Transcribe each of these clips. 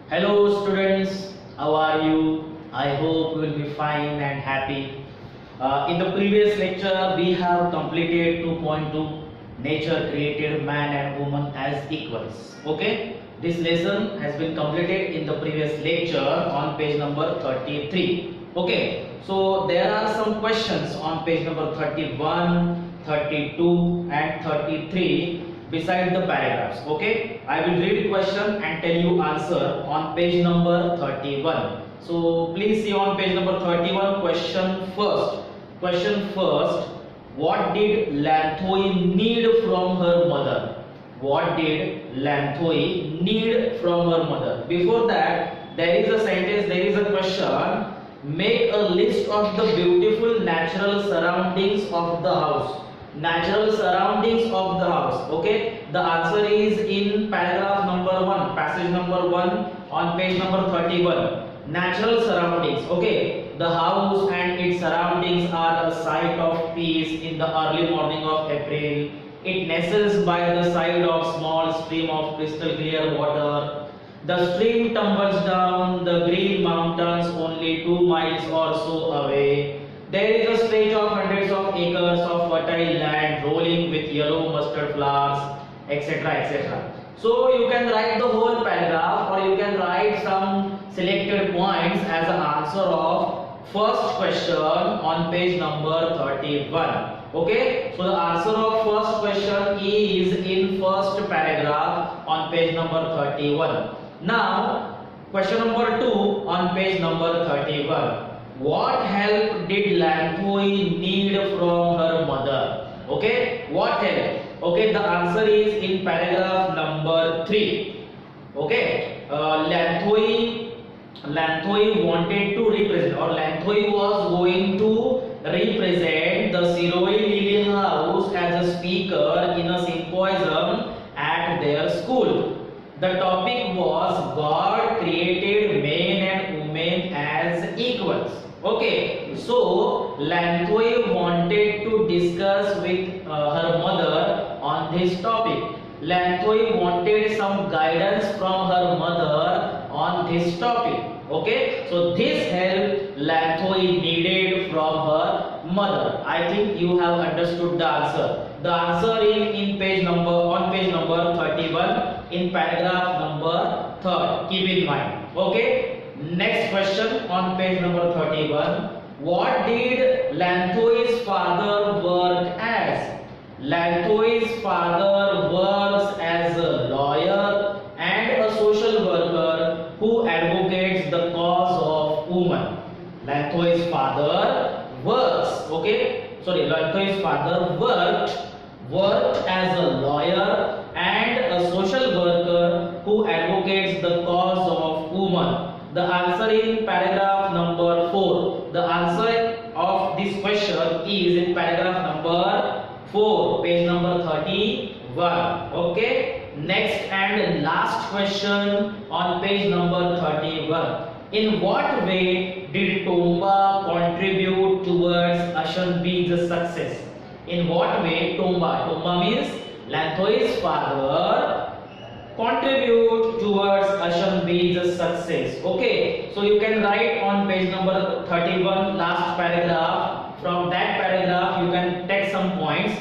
Hello students, how are you? I hope you will be fine and happy. In the previous lecture, we have completed 2.2 Nature created man and woman as equals. Okay, this lesson has been completed in the previous lecture on page number 33. Okay, so there are some questions on page number 31, 32, and 33 beside the paragraphs. Okay, I will read question and tell you answer on page number 31. So please see on page number 31. Question first, what did Lanthoi need from her mother? What did Lanthoi need from her mother? Before that, there is a sentence, there is a question. Make a list of the beautiful natural surroundings of the house. Natural surroundings of the house. Okay, the answer is in paragraph number 1, passage number 1 on page number 31. Natural surroundings. Okay, the house and its surroundings are a sight of peace in the early morning of April. It nestles by the side of small stream of crystal clear water. The stream tumbles down the green mountains only 2 miles or so away. There is a stretch of hundreds of acres of fertile land rolling with yellow mustard flowers, etc. etc. So you can write the whole paragraph or you can write some selected points as an answer of first question on page number 31. Okay, so the answer of first question is in first paragraph on page number 31. Now, question number 2 on page number 31. What help did Lanthoi need from her mother? Okay, what help? Okay, the answer is in paragraph number 3. Okay, Lanthoi wanted to represent, or Lanthoi was going to represent the Siroi Lily House as a speaker in a symposium at their school. The topic was God created men and women as equals. Okay, so Lanthoi wanted to discuss with her mother on this topic. Lanthoi wanted some guidance from her mother on this topic. Okay, so this help Lanthoi needed from her mother. I think you have understood the answer. The answer in page number on page number 31 in paragraph number 3. Keep in mind. Okay. Next question on page number 31. What did Lanthoi's father work as? Lanthoi's father works as a lawyer and a social worker who advocates the cause of women. Lanthoi's father works. Okay, sorry. Lanthoi's father worked as a lawyer and a social worker who advocates the cause of women. The answer in paragraph number 4. The answer of this question is in paragraph number 4, page number 31. Okay. Next and last question on page number 31. In what way did Tomba contribute towards Ashok success? In what way Tomba means Lanthoi's father contribute towards Ashok success. Okay, so you can write on page number 31 last paragraph. From that paragraph you can take some points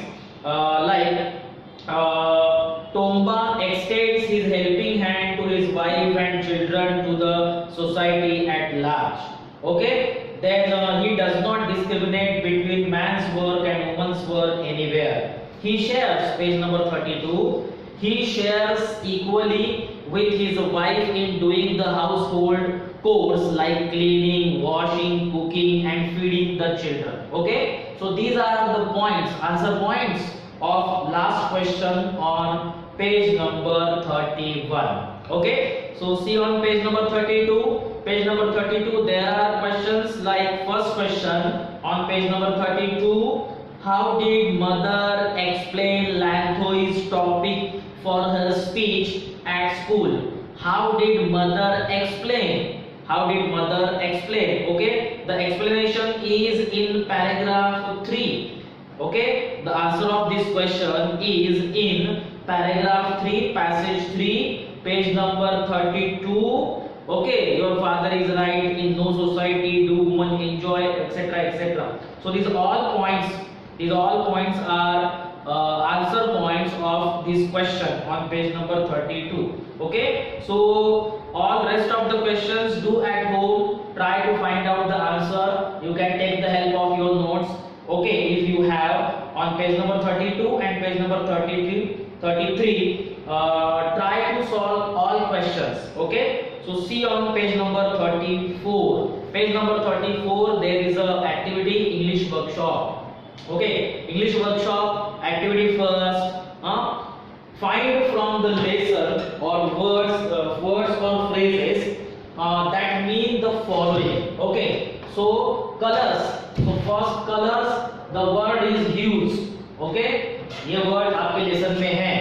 Tomba extends his helping hand to his wife and children to the society at large. Okay, then he does not discriminate between man's work and woman's work anywhere. He shares, page number 32, he shares equally with his wife in doing the household chores like cleaning, washing, cooking and feeding the children. Okay, so these are the points, answer points of last question on page number 31. Okay, so see on page number 32. Page number 32 there are questions like first question on page number 32. How did mother explain Lanthoi's topic for her speech at school? How did mother explain? How did mother explain? Okay, the explanation is in paragraph 3. Okay, the answer of this question is in paragraph 3, passage 3, page number 32 Okay, your father is right. In no society do women enjoy, etc., etc. So these all points. These all points are answer points of this question on page number 32. Okay, so all rest of the questions do at home. Try to find out the answer. You can take the help of your notes. Okay, if you have on page number 32 and page number 33, try to solve all questions. Okay, so see on page number 34. Page number 34, there is a activity English workshop. Okay, English workshop activity first. Find from the lesson or words or phrases that mean the following. Okay, so colors. So first colors, the word is huge. Okay, ये word आपके lesson में है.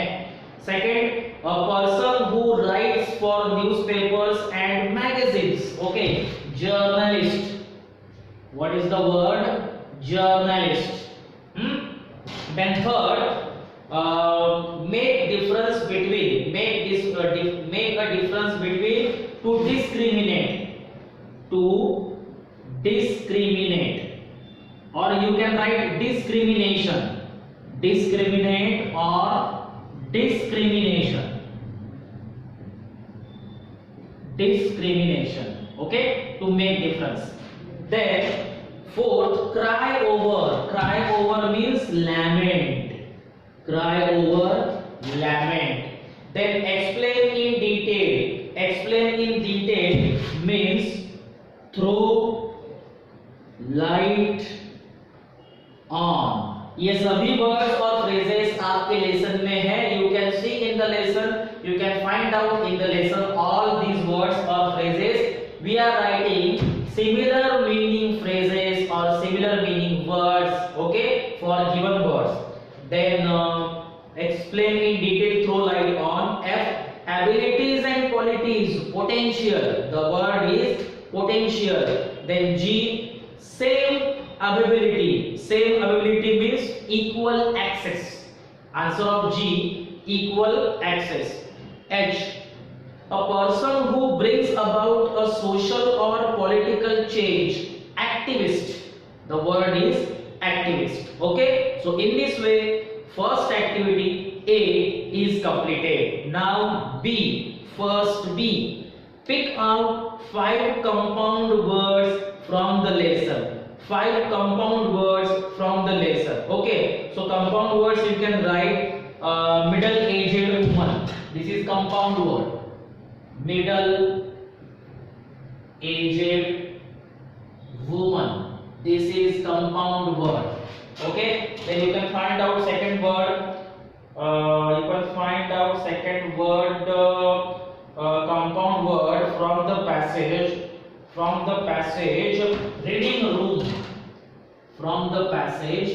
Second, a person who writes for newspapers and magazines. Okay, journalist. What is the word? Journalist. Then third, make a difference between to discriminate, or you can write discrimination, or discrimination. Okay, to make difference. Then fourth, cry over means lament. Then explain in detail means throw light on. ये सभी words और phrases आपके lesson में है. You can see in the lesson, you can find out in the lesson all these words or phrases. We are writing similar meaning phrases or similar meaning words, okay, for given words. Then explain in detail, throw light on. F, abilities and qualities, potential. The word is potential. Then G, same ability means equal access. Answer of G, equal access. H, a person who brings about a social or political change, activist. The word is activist. Okay, so in this way, first activity A is completed. Now first B, pick out 5 compound words from the lesson. 5 compound words from the lesson. Okay, so compound words you can write middle-aged woman. This is compound word. Middle-aged woman. This is compound word. Okay, then you can find out second word. Compound word from the passage. Reading room. From the passage,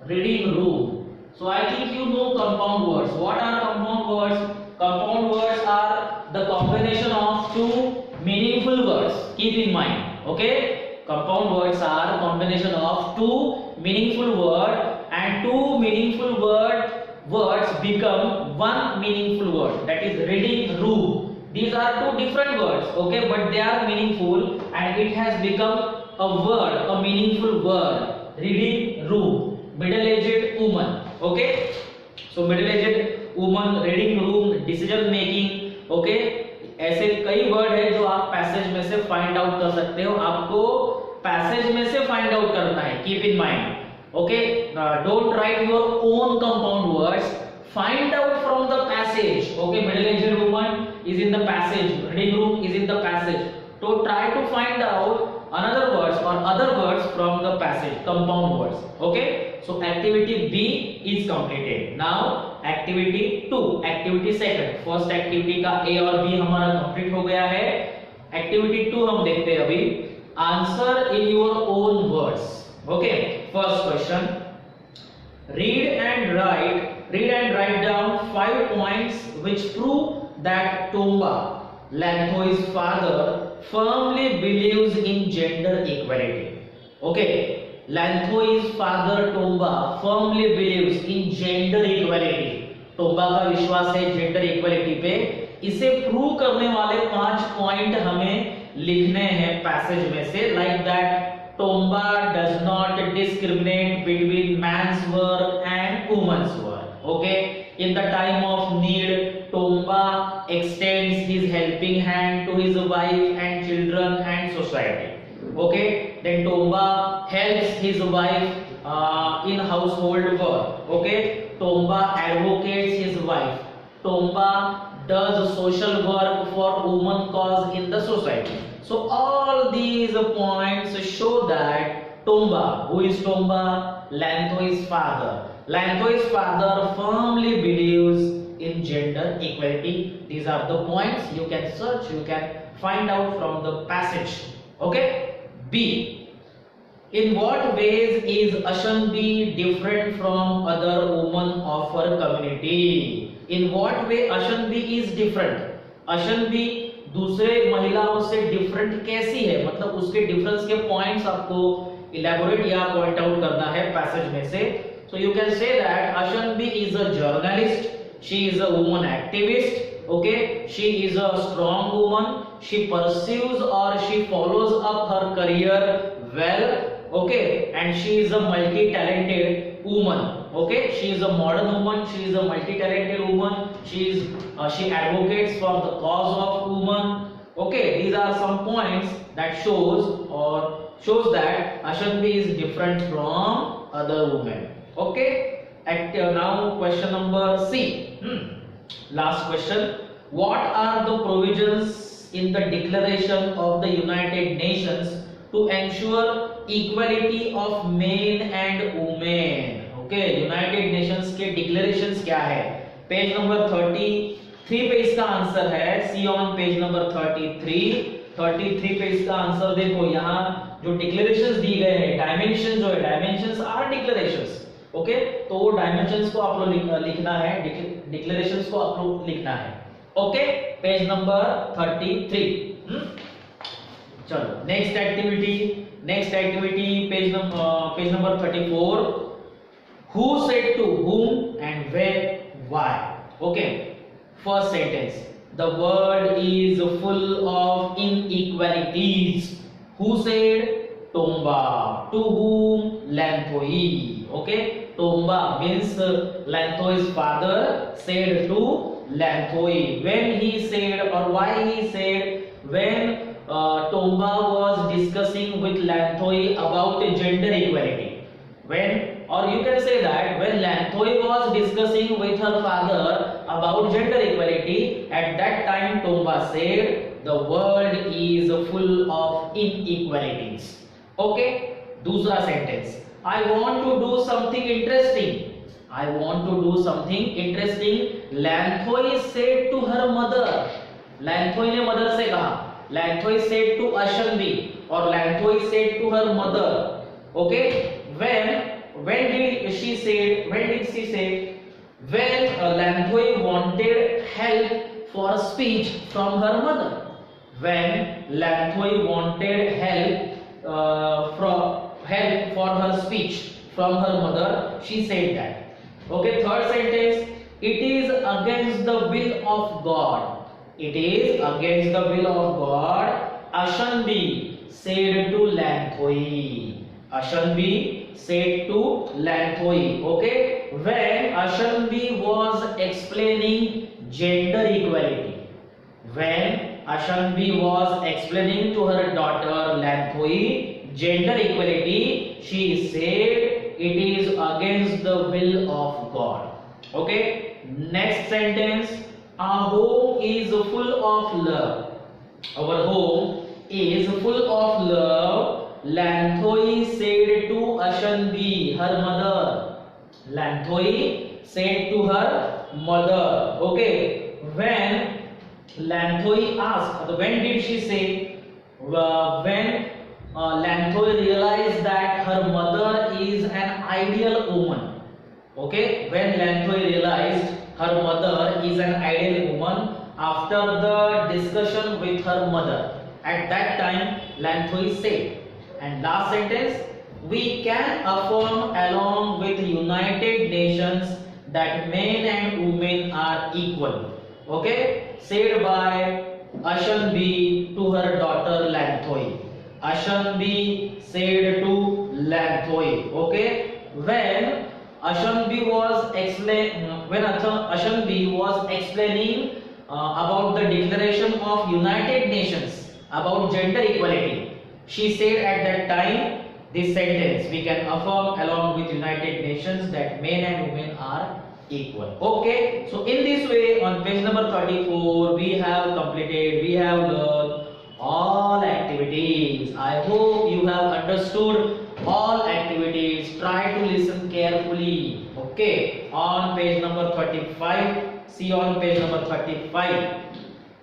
reading room. So I think you know compound words. What are compound words? Compound words are the combination of 2 meaningful words. Keep in mind. Okay, compound words are combination of 2 meaningful words, and 2 meaningful words become 1 meaningful word. That is reading room. These are 2 different words, okay, but they are meaningful, and it has become a word, a meaningful word. Reading room. Middle-aged woman. Okay, so middle-aged woman, reading room, decision making. Okay, ऐसे कई word है जो आप passage में से find out कर सकते हो. आपको पैसेज में से फाइंड आउट करना है. Keep in mind. Okay, don't write your own compound words. Find out from the passage. Okay, middle-aged woman is in the passage. Reading room is in the passage. So try to find out another words or other words from the passage. Compound words. Okay. So activity B is completed. Now activity 2. Activity second. First activity का A और B हमारा complete हो गया है. Activity 2 हम देखते हैं अभी. Answer in your own words. Okay. First question. Read and write down 5 points which prove that Tomba, Lanthoi's father, firmly believes in gender equality. Okay, Lanthoi's father Tomba firmly believes in gender equality. Tomba का विश्वास है gender equality पे. इसे prove करने वाले 5 point हमें लिखने हैं पैसेज में से, like that Tomba does not discriminate between man's work and women's work. Okay, in the time of need, Tomba extends his helping hand to his wife and children and society. Okay, then Tomba helps his wife in household work. Okay, Tomba advocates his wife. Tomba does social work for women cause in the society. So all these points show that Tomba, who is Tomba? Lanthoi's father. Lanthoi's father firmly believes in gender equality. These are the points you can search, you can find out from the passage. Okay. B. In what ways is Ashanbi different from other women of her community? In what way Ashanbi is different? Ashanbi दूसरे महिलाओं से different कैसी है, मतलब उसके difference के points आपको elaborate या पॉइंट आउट करना है पैसेज में से. So you can say that Ashanbi is a journalist, she is a woman activist, okay, she is a strong woman, she pursues or she follows up her career well, okay, and she is a multi-talented woman, okay, she is a modern woman, she is a multi-talented woman, she advocates for the cause of women. Okay, these are some points that shows that Ashanbi is different from other women. Okay, now question number C. Last question. What are the provisions in the Declaration of the United Nations to ensure equality of men and women? Okay, United Nations के declarations क्या है? Page number 33 पे इसका answer है. सी on page number 33 पे इसका answer देखो. यहाँ जो डिक्लेरेशंस दी गए हैं, डायमेंशन जो है, डायमेंशंस आर डिक्लेरेशंस. ओके, तो वो डायमेंशंस को आप लोग लिखना है, डिक्लेरेशंस को आप लोग लिखना है. Okay, page number 33. चलो next activity page number 34. Who said to whom and where, why? Okay, first sentence. The world is full of inequalities. Who said? Tomba. To whom? Lanthoi. Okay, Tomba means Lanthoi's father said to Lanthoi. When he said, or why he said, when Tomba was discussing with Lanthoi about gender equality. When, or you can say that when Lanthoi was discussing with her father about gender equality, at that time Tomba said the world is full of inequalities. Okay, दूसरा sentence. I want to do something interesting. I want to do something interesting. Lanthoi said to her mother. Lanthoi ने mother से कहा. Lanthoi said to Ashanbi, or Lanthoi said to her mother. Okay, when did she say? When Lanthoi wanted help for speech from her mother. When Lanthoi wanted help for her speech from her mother, she said that. Okay, third sentence. It is against the will of God. It is against the will of God. Ashanbi said to Lanthoi. Ashanbi said to Lanthoi. Okay, when Ashanbi was explaining gender equality, when Ashanbi was explaining to her daughter Lanthoi gender equality, she said it is against the will of God. Okay, next sentence. Our home is full of love. Our home is full of love. Lanthoi said to Ashanbi, her mother. Lanthoi said to her mother. Okay, when Lanthoi asked, when did she say? When Lanthoi realized that her mother is an ideal woman. Okay, when Lanthoi realized her mother is an ideal woman after the discussion with her mother, at that time Lanthoi said. And last sentence, we can affirm along with the United Nations that men and women are equal. Okay, said by Ashanbi to her daughter Lanthoi. Ashanbi said to Lanthoi. Okay, when Ashanbi was explaining about the Declaration of United Nations about gender equality, she said at that time this sentence: we can affirm along with United Nations that men and women are equal. Okay, so in this way on page number 34 we have completed, we have learned all activities. I hope you have understood all activities. Try to listen carefully. Okay, on page number 35, see on page number 35,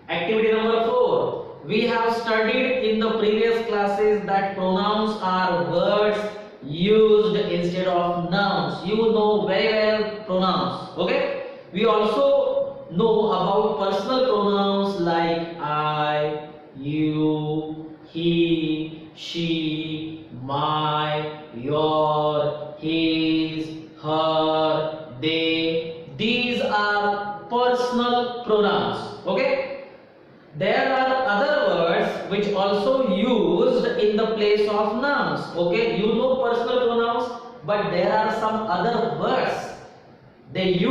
activity number 4. We have studied in the previous classes that pronouns are words used instead of nouns. You know very well pronouns. Okay, we also know about personal pronouns like I, you, he, she, my, your, his, her, they. These are personal pronouns. Okay, there are other words which also used in the place of nouns. Okay, you know personal pronouns, but there are some other words they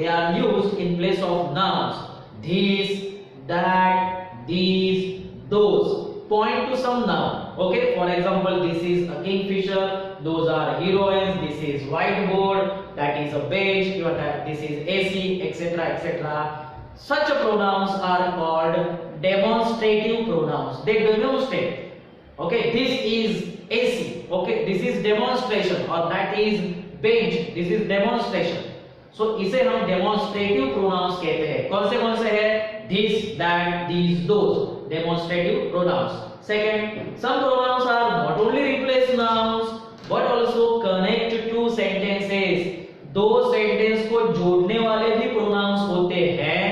are used in place of nouns. This, that, these, those point to some noun. Okay, for example, this is a kingfisher, those are heroines, this is whiteboard, that is a bench, this is AC, etc., etc. Such pronouns are called demonstrative pronouns. They demonstrate. Okay, this is AC. Okay, this is demonstration, or that is bench, this is demonstration. So इसे हम demonstrative pronouns कहते हैं. कौन से है? This, that, these, those. Demonstrative pronouns. Second, some pronouns are not only replace nouns but also connect to sentences. दो sentence को जोड़ने वाले भी pronouns होते हैं.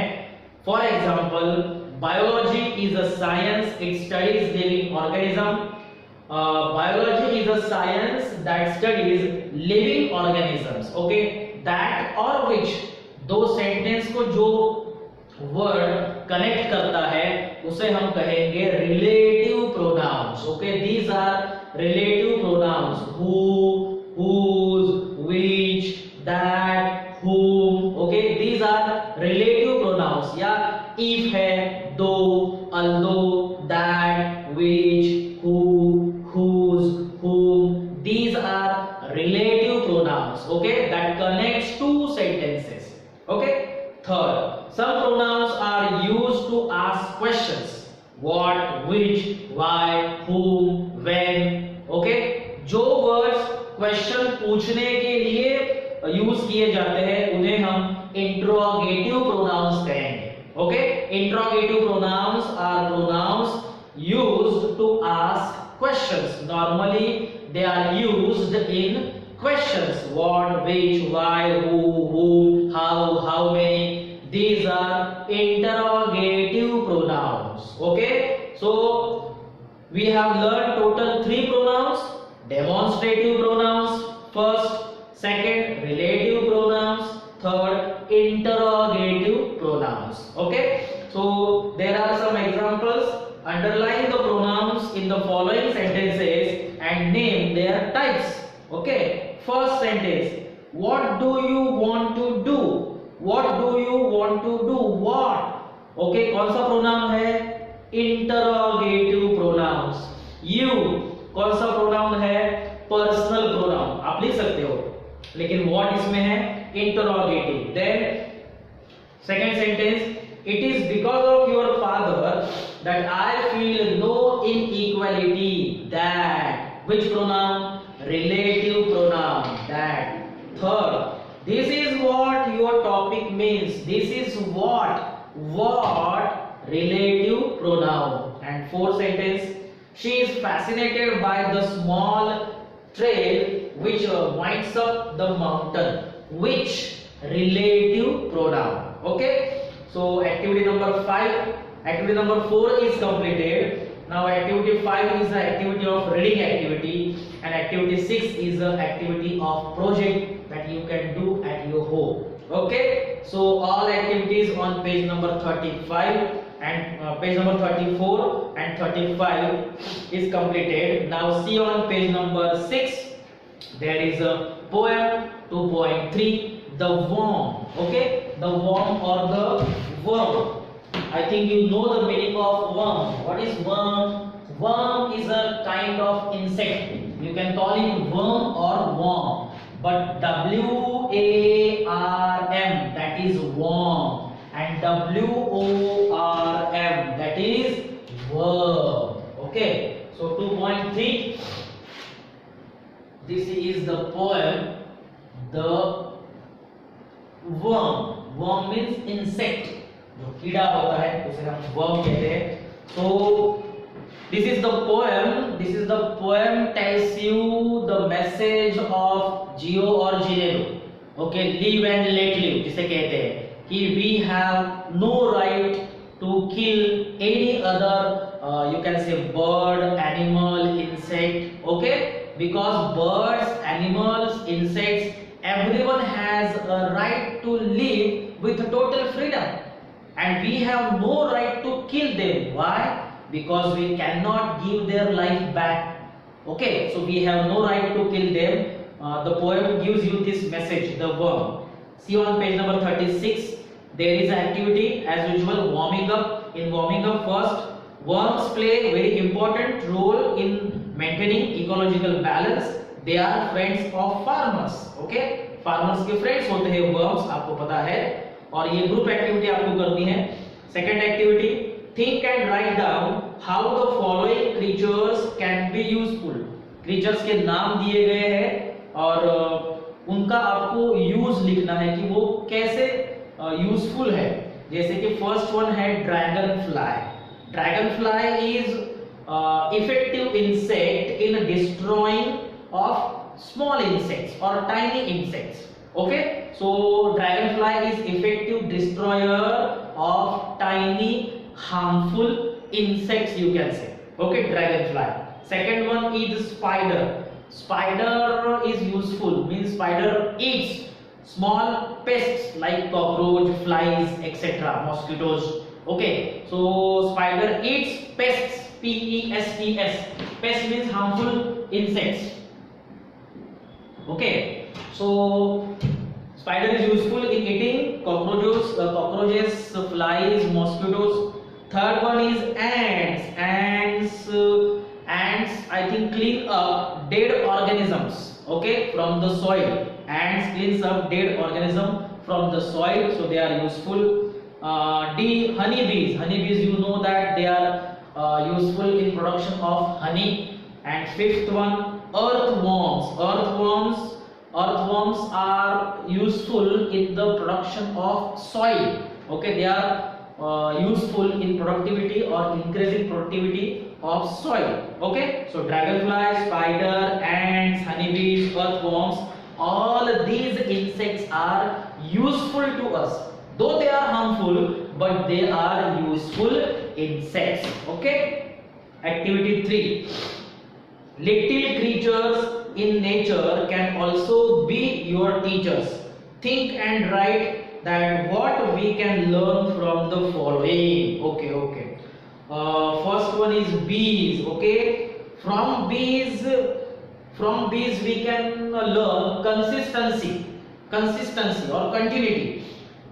For example, biology is a science, it studies living organism. Biology is a science that studies living organisms. Okay, that or which, दो sentence को जो वर्ड कनेक्ट करता है उसे हम कहेंगे relative pronouns. Okay, these are relative pronouns. Who, whose, which, that, whom. Okay, these are relative pronouns. या if है, though, although, that, which, who, whose, whom. These are relative pronouns. Okay, that connects two sentences. Okay. Third, some pronouns are used to ask questions. What, which, why, whom, when. Okay, जो words question पूछने के लिए use किए जाते हैं उन्हें हम interrogative pronounce कहेंगे. Okay, interrogative pronouns are pronouns used to ask questions. Normally they are used in questions: what, which, why, who, how many. These are interrogative pronouns. Okay, so we have learned total 3 pronouns: demonstrative pronouns first, second relative pronouns, third interrogative pronouns. Okay, so there are some examples. Underline the pronouns in the following sentences and name their types. Okay, first sentence: what do you want to do? What do you want to do? What? Okay, कौन सा pronoun है? Interrogative pronounce. You कौन सा pronoun है? Personal pronoun. आप लिख सकते हो, लेकिन व्हाट इसमें है? Interrogative. Then second sentence: it is because of your father that I feel no inequality. That. Which pronoun? Relative pronoun. That. Third, this is what your topic means. This is what. Relative pronoun. And fourth sentence: she is fascinated by the small trail which winds up the mountain. Which? Relative pronoun. Okay, so activity number 5, activity number 4 is completed. Now activity 5 is the activity of reading activity, and activity 6 is the activity of project that you can do at your home. Okay, so all activities on page number 35 and page number 34 and 35 is completed. Now see on page number 6, there is a poem 2.3, the worm. Okay, the worm or the worm. I think you know the meaning of worm. What is worm? Worm is a kind of insect. You can call it worm or worm, but W-A-R-M, that is worm, and W-O-R-M, that is worm. Okay, so 2.3, this is the poem, the worm. Worm means insect, जो कीड़ा होता है उसे हम worm कहते हैं. So this is the poem tells you the message of Geo or Gileno. Okay, live and let live, जिसे कहते हैं कि we have no right to kill any other you can say bird, animal, insect. Okay, because birds, animals, insects, everyone has a right to live with total freedom, and we have no right to kill them. Why? Because we cannot give their life back. Okay, so we have no right to kill them. The poem gives you this message, the worm. See on page number 36, there is an activity as usual, warming up. In warming up, first, worms play a very important role in maintaining ecological balance. They are friends of farmers. Okay, farmers के friends होते हैं worms, आपको पता है. और ये group activity आपको करनी है. Second activity, think and write down how the following creatures can be useful. creatures के नाम दिए गए हैं और उनका आपको यूज लिखना है कि वो कैसे यूजफुल है. जैसे कि फर्स्ट वन है dragon fly. Dragon fly is effective insect in destroying of small insects और tiny insects. Okay, so dragonfly is effective destroyer of tiny harmful insects, you can say. Okay, dragonfly. Second one is spider. Spider is useful, means spider eats small pests like cockroach, flies, etc., mosquitoes. Okay, so spider eats pests, P-E-S-T-S. Pest means harmful insects. Okay, so spider is useful in eating cockroaches, flies, mosquitoes. Third one is ants. Ants I think clean up dead organisms, okay, from the soil. Ants cleans up dead organism from the soil, so they are useful. D, honeybees. Honeybees, you know that they are useful in production of honey. And fifth one, earthworms. Earthworms are useful in the production of soil. Okay, they are useful in productivity or increasing productivity of soil. Okay, so dragonfly, spider, ants, honeybees, earthworms, all these insects are useful to us. Though they are harmful, but they are useful insects. Okay, activity 3. Little creatures in nature can also be your teachers. Think and write that what we can learn from the following. Okay. First one is bees. Okay, from bees we can learn consistency or continuity.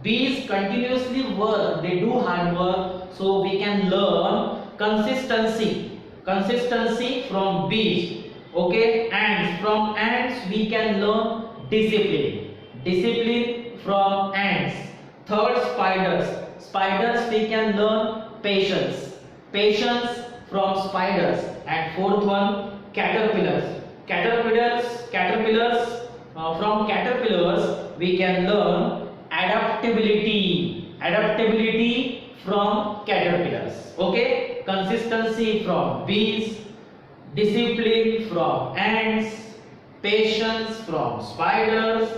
Bees continuously work, they do hard work, so we can learn consistency from bees. Okay, ants, from ants we can learn discipline from ants. Third, spiders we can learn patience from spiders. And fourth one, caterpillars from caterpillars we can learn adaptability from caterpillars. Okay, consistency from bees, discipline from ants, patience from spiders,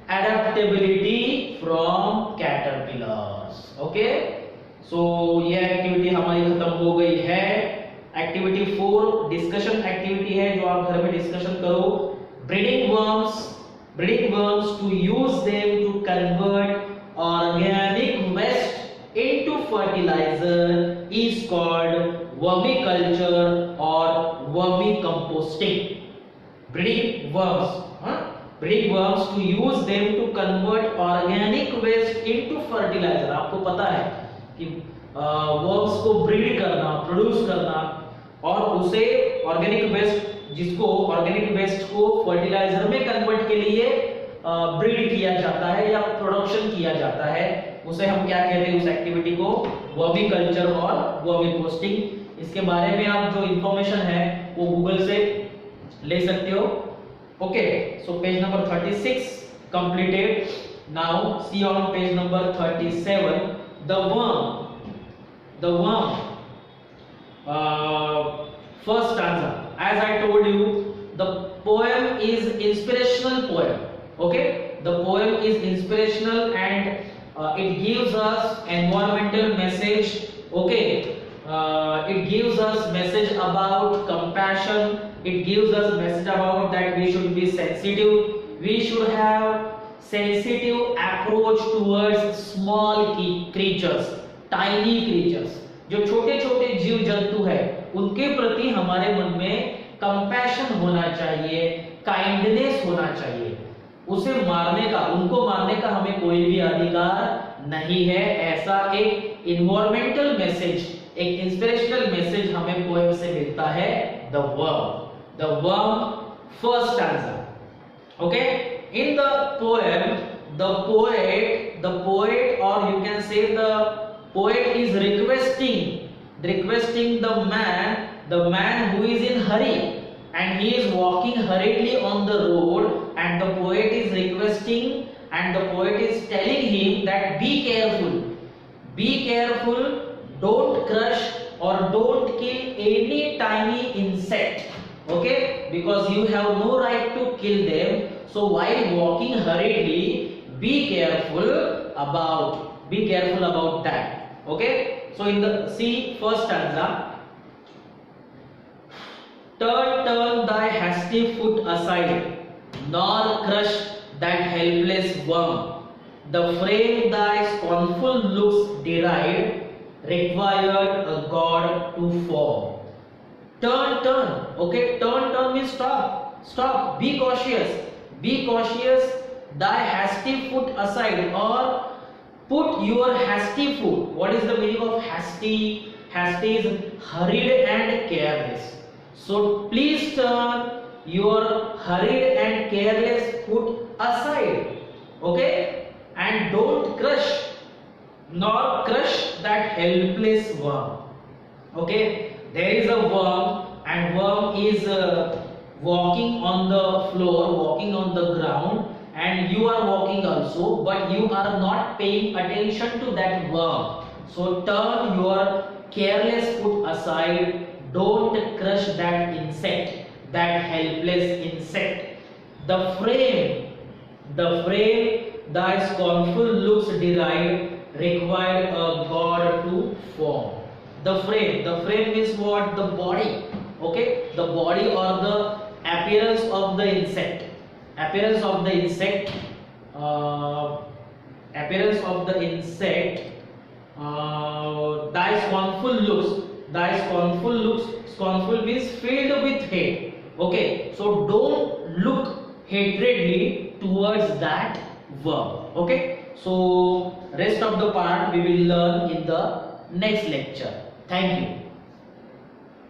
adaptability from caterpillars. Okay, so ये activity हमारी खत्म हो गई है. Activity 4 discussion activity है जो आप घर में डिस्कशन करो. Breeding worms breeding worms to use them to convert organic waste into fertilizer is called vermiculture or vermicomposting. Breeding worms, breeding worms to use them to convert organic waste into fertilizer. आपको पता है कि worms को breed करना, produce करना और उसे organic waste, जिसको ऑर्गेनिक वेस्ट को फर्टिलाइजर में कन्वर्ट के लिए ब्रीड किया जाता है या प्रोडक्शन किया जाता है, उसे हम क्या कहते हैं? उस एक्टिविटी को वर्मिकल्चर और वर्मिपोस्टिंग। इसके बारे में आप जो इंफॉर्मेशन है वो गूगल से ले सकते हो। Okay, so page number 36 completed. Now see on page number 37 the worm first stanza. As I told you, the poem is inspirational poem. Okay, the poem is inspirational and it gives us environmental message. Okay, it gives us message about compassion. It gives us message about that we should be sensitive. We should have sensitive approach towards small creatures, tiny creatures. जो छोटे छोटे जीव जंतु है उनके प्रति हमारे मन में कंपैशन होना चाहिए, काइंडनेस होना चाहिए। उसे मारने का, उनको मारने का हमें कोई भी अधिकार नहीं है। ऐसा एक इन्वायरमेंटल मैसेज, एक इंस्पिरेशनल मैसेज हमें पोएम से मिलता है। The worm first stanza. Okay, in the poem the poet or you can say the poet is requesting the man who is in hurry and he is walking hurriedly on the road, and the poet is requesting and the poet is telling him that be careful, don't crush or don't kill any tiny insect, okay, because you have no right to kill them. So while walking hurriedly, be careful about that. Okay, so in the first stanza, turn thy hasty foot aside, nor crush that helpless worm. The frame thy scornful looks deride, required a god to form. Turn. Okay, turn means stop. Be cautious. Thy hasty foot aside, or put your hasty foot. What is the meaning of hasty? Hasty is hurried and careless. So please turn your hurried and careless foot aside. Okay, and don't crush that helpless worm. Okay, there is a worm and worm is walking on the floor, walking on the ground, and you are walking also, but you are not paying attention to that worm. So turn your careless foot aside, don't crush that insect, that helpless insect. The frame thy scornful looks deride, require a god to form. The frame means what? The body. Okay, the body or the appearance of the insect. Thy scornful looks, scornful means filled with hate. Okay, so don't look hatredly towards that worm. Okay, so rest of the part we will learn in the next lecture. Thank you.